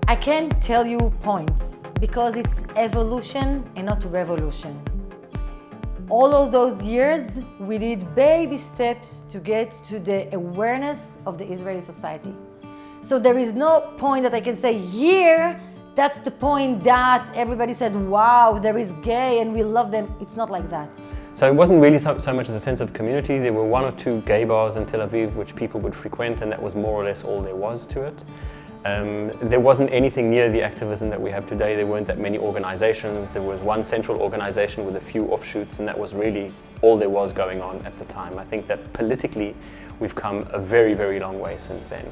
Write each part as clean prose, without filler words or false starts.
I can't tell you points because it's evolution and not revolution. All of those years, we did baby steps to get to the awareness of the Israeli society. So there is no point that I can say here, that's the point that everybody said, wow, there is gay and we love them. It's not like that. So it wasn't really so much as a sense of community. There were 1 or 2 gay bars in Tel Aviv which people would frequent, and that was more or less all there was to it. There wasn't anything near the activism that we have today. There weren't that many organizations. There was one central organization with a few offshoots, and that was really all there was going on at the time. I think that politically we've come a very, very long way since then.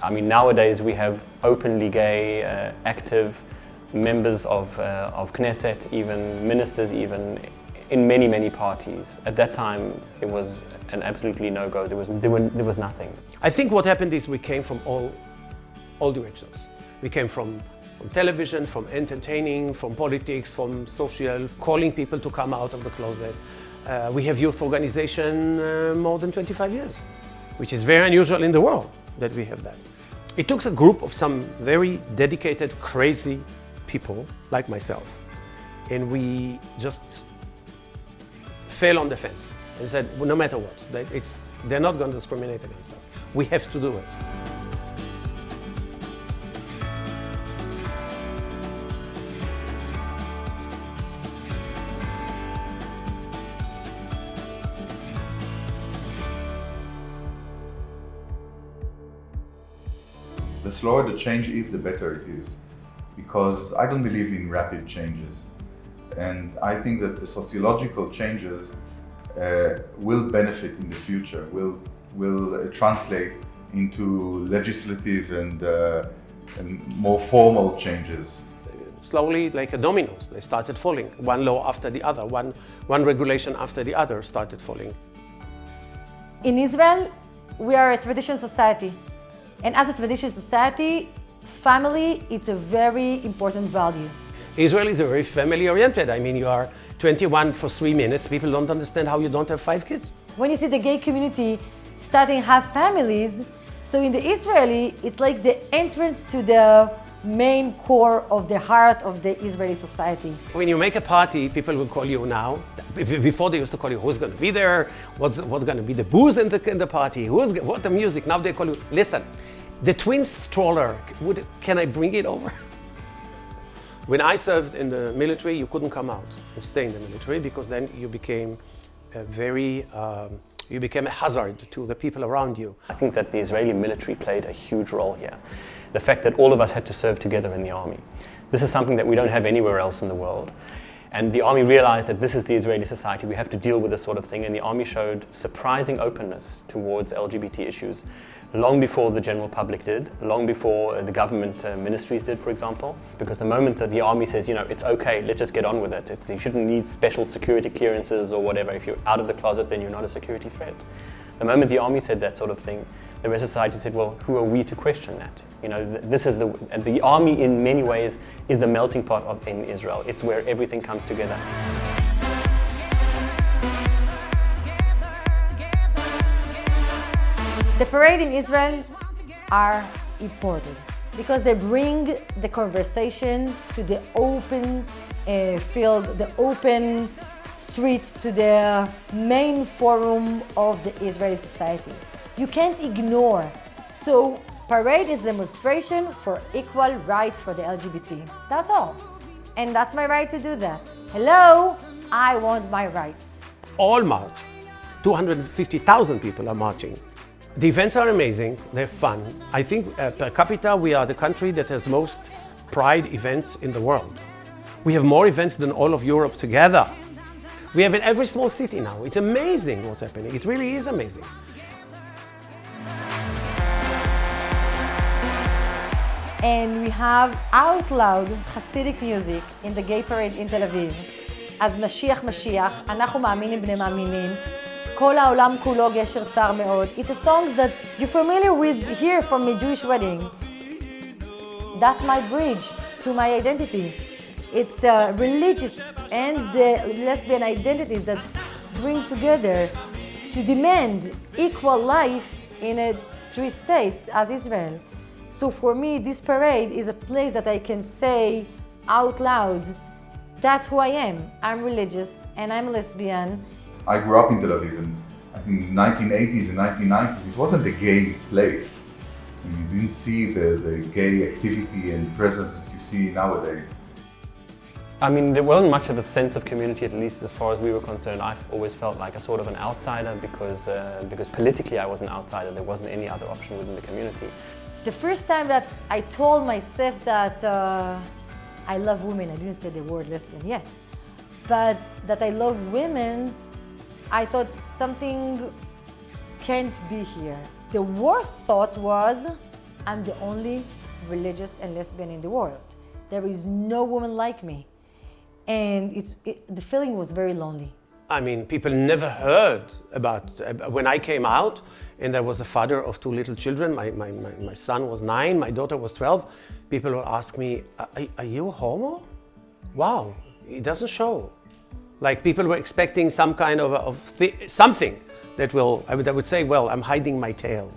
I mean, nowadays we have openly gay, active members of Knesset, even ministers, even in many, many parties. At that time, it was an absolutely no-go. There was nothing. I think what happened is we came from all directions. We came from television, from entertaining, from politics, from social, calling people to come out of the closet. We have youth organization more than 25 years, which is very unusual in the world that we have that. It took a group of some very dedicated, crazy people like myself, and we just fell on the fence and said, well, no matter what, they're not going to discriminate against us. We have to do it. The slower the change is, the better it is, because I don't believe in rapid changes. And I think that the sociological changes will benefit in the future, will translate into legislative and more formal changes. Slowly, like a dominoes, they started falling. One law after the other, one regulation after the other started falling. In Israel, we are a traditional society. And as a traditional society, family is a very important value. Israel is very family-oriented. I mean, you are 21 for 3 minutes. People don't understand how you don't have 5 kids. When you see the gay community starting to have families, so in the Israeli, it's like the entrance to the main core of the heart of the Israeli society. When you make a party, people will call you now. Before they used to call you, who's going to be there? What's going to be the booze in the party? What the music? Now they call you, listen, the twin stroller, can I bring it over? When I served in the military, you couldn't come out and stay in the military because then you became you became a hazard to the people around you. I think that the Israeli military played a huge role here. The fact that all of us had to serve together in the army. This is something that we don't have anywhere else in the world. And the army realized that this is the Israeli society, we have to deal with this sort of thing, and the army showed surprising openness towards LGBT issues long before the general public did, long before the government ministries did, for example. Because the moment that the army says, you know, it's okay, let's just get on with it, you shouldn't need special security clearances or whatever. If you're out of the closet, then you're not a security threat. The moment the army said that sort of thing, the rest of society said, well, who are we to question that? You know, this is the army in many ways is the melting pot in Israel. It's where everything comes together. The parade in Israel are important because they bring the conversation to the open field, the open street, to the main forum of the Israeli society. You can't ignore. So parade is a demonstration for equal rights for the LGBT. That's all. And that's my right to do that. Hello, I want my rights. All march. 250,000 people are marching. The events are amazing, they're fun. I think per capita we are the country that has most pride events in the world. We have more events than all of Europe together. We have in every small city now. It's amazing what's happening. It really is amazing. And we have out loud Hasidic music in the gay parade in Tel Aviv. אז משיח משיח, אנחנו מאמינים בני מאמינים. כל העולם כולו גשר צר מאוד. It's a song that you're familiar with here from a Jewish wedding. That's my bridge to my identity. It's the religious and the lesbian identities that bring together to demand equal life in a Jewish state as Israel. So for me, this parade is a place that I can say out loud, that's who I am. I'm religious and I'm lesbian. I grew up in Tel Aviv, and I think in the 1980s and 1990s, it wasn't a gay place. And you didn't see the gay activity and presence that you see nowadays. I mean, there wasn't much of a sense of community, at least as far as we were concerned. I've always felt like a sort of an outsider because politically I was an outsider. There wasn't any other option within the community. The first time that I told myself that I love women, I didn't say the word lesbian yet, but that I love women, I thought something can't be here. The worst thought was, I'm the only religious and lesbian in the world. There is no woman like me. And the feeling was very lonely. I mean, people never heard about, when I came out and I was a father of 2 little children, my son was 9, my daughter was 12, people would ask me, are you a homo? Wow, it doesn't show. Like people were expecting some kind of something that will, I would say, well, I'm hiding my tail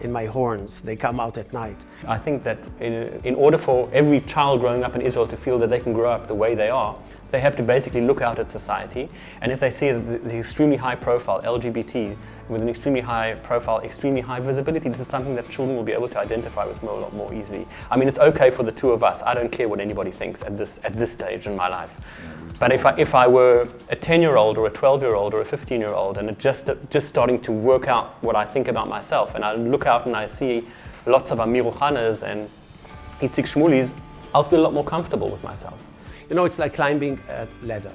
in my horns, they come out at night. I think that in order for every child growing up in Israel to feel that they can grow up the way they are, they have to basically look out at society, and if they see the extremely high profile LGBT with an extremely high profile, extremely high visibility, this is something that children will be able to identify with a lot more easily. I mean, it's okay for the 2 of us. I don't care what anybody thinks at this stage in my life. But if I were a 10-year-old or a 12-year-old or a 15-year-old and just starting to work out what I think about myself, and I look out and I see lots of Amir Ochanas and Itzik Shmulis, I'll feel a lot more comfortable with myself. You know, it's like climbing a ladder.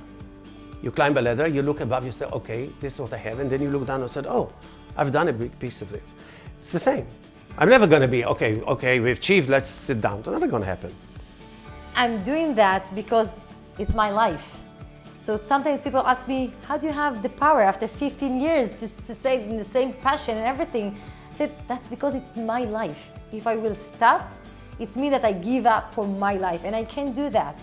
You climb a ladder, you look above, you say, okay, this is what I have, and then you look down and say, oh, I've done a big piece of it. It's the same. I'm never going to be, okay, we've achieved, let's sit down. It's never going to happen. I'm doing that because it's my life. So sometimes people ask me, how do you have the power after 15 years to stay in the same passion and everything? I said, that's because it's my life. If I will stop, it's me that I give up for my life, and I can't do that.